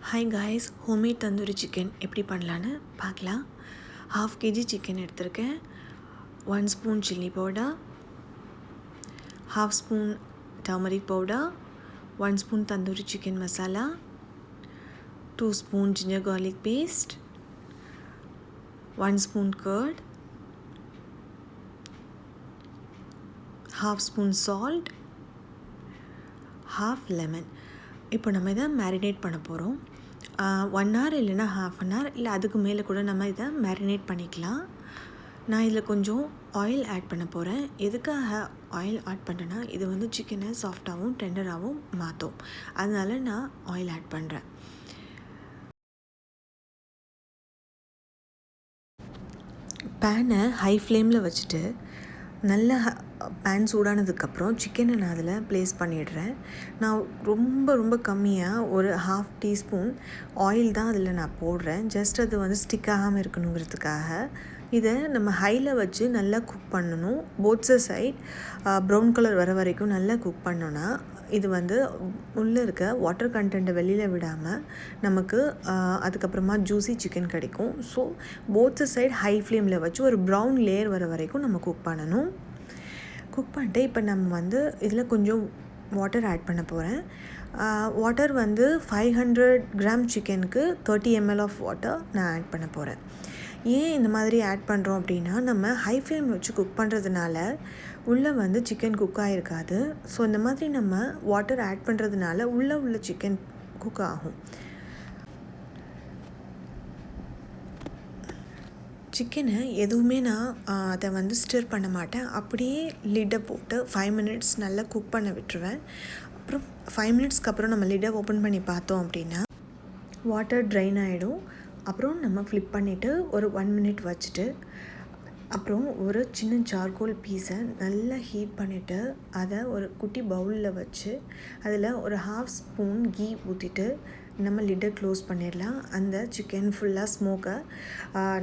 Hi guys, homemade tandoori chicken எப்படி பண்ணலான்னு பார்க்கலாம். 1/2 kg chicken எடுத்திருக்கேன். 1 spoon chili powder, 1/2 spoon turmeric powder, 1 spoon tandoori chicken masala, 2 spoon ginger garlic paste, 1 spoon curd, 1/2 spoon salt, 1/2 lemon. இப்போ நம்ம இதை marinate பண்ண போகிறோம். 1 hour இல்லைன்னா 1/2 hour இல்லை அதுக்கு மேலே கூட நம்ம இதை மேரினேட் பண்ணிக்கலாம். நான் இதில் கொஞ்சம் ஆயில் ஆட் பண்ண போகிறேன். எதுக்காக ஆயில் ஆட் பண்ணுறேன்னா இது வந்து சிக்கனை சாஃப்டாகவும் டெண்டராகவும் மாற்றும். அதனால நான் ஆயில் ஆட் பண்ணுறேன். பேனை ஹை ஃப்ளேமில் வச்சுட்டு நல்லா பேன் சூடானதுக்கப்புறம் சிக்கனை நான் அதில் ப்ளேஸ் பண்ணிடுறேன். நான் ரொம்ப கம்மியாக ஒரு 1/2 teaspoon ஆயில் தான் அதில் நான் போடுறேன். ஜஸ்ட் அது வந்து ஸ்டிக் ஆகாமல் இருக்கணுங்கிறதுக்காக. இதை நம்ம ஹையில் வச்சு நல்லா குக் பண்ணணும். போத் சைட் ப்ரௌன் கலர் வர வரைக்கும் நல்லா குக் பண்ணோன்னா இது வந்து உள்ளே இருக்க வாட்டர் கண்டென்ட்டை வெளியில் விடாமல் நமக்கு அதுக்கப்புறமா ஜூஸி சிக்கன் கிடைக்கும். ஸோ போத் சைட் ஹை ஃப்ளேமில் வச்சு ஒரு ப்ரௌன் லேயர் வர வரைக்கும் நம்ம குக் பண்ணணும். குக் பண்ணிட்டு இப்போ நம்ம வந்து இதில் கொஞ்சம் வாட்டர் ஆட் பண்ண போகிறேன். வாட்டர் வந்து 500 கிராம் சிக்கனுக்கு 30 ml ஆஃப் வாட்டர் நான் ஆட் பண்ண போகிறேன். ஏன் இந்த மாதிரி ஆட் பண்ணுறோம் அப்படின்னா நம்ம ஹை ஃப்ளேம் வச்சு குக் பண்ணுறதுனால உள்ளே வந்து சிக்கன் குக் ஆகிருக்காது. ஸோ இந்த மாதிரி நம்ம வாட்டர் ஆட் பண்ணுறதுனால உள்ள சிக்கன் குக் ஆகும். சிக்கனை எதுவுமே நான் அதை வந்து ஸ்டிர் பண்ண மாட்டேன். அப்படியே லிட்டை போட்டு 5 minutes நல்லா குக் பண்ண விட்டுருவேன். அப்புறம் 5 minutesக்கு அப்புறம் நம்ம லிட்டை ஓப்பன் பண்ணி பார்த்தோம் அப்படின்னா வாட்டர் ட்ரைன் ஆகிடும். அப்புறம் நம்ம ஃப்ளிப் பண்ணிவிட்டு ஒரு 1 minute வச்சுட்டு அப்புறம் ஒரு சின்ன சார்கோல் பீஸை நல்லா ஹீட் பண்ணிவிட்டு அதை ஒரு குட்டி பவுலில் வச்சு அதில் ஒரு 1/2 spoon கீ ஊற்றிட்டு நம்ம லிட்டை க்ளோஸ் பண்ணிடலாம். அந்த சிக்கன் ஃபுல்லாக ஸ்மோக்கை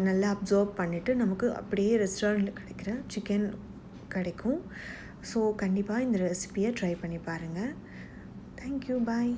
நல்லா அப்சர்வ் பண்ணிவிட்டு நமக்கு அப்படியே ரெஸ்டாரண்ட்டில் கிடைக்கிற சிக்கன் கிடைக்கும். ஸோ கண்டிப்பாக இந்த ரெசிபியை ட்ரை பண்ணி பாருங்கள். தேங்க்யூ, பாய்.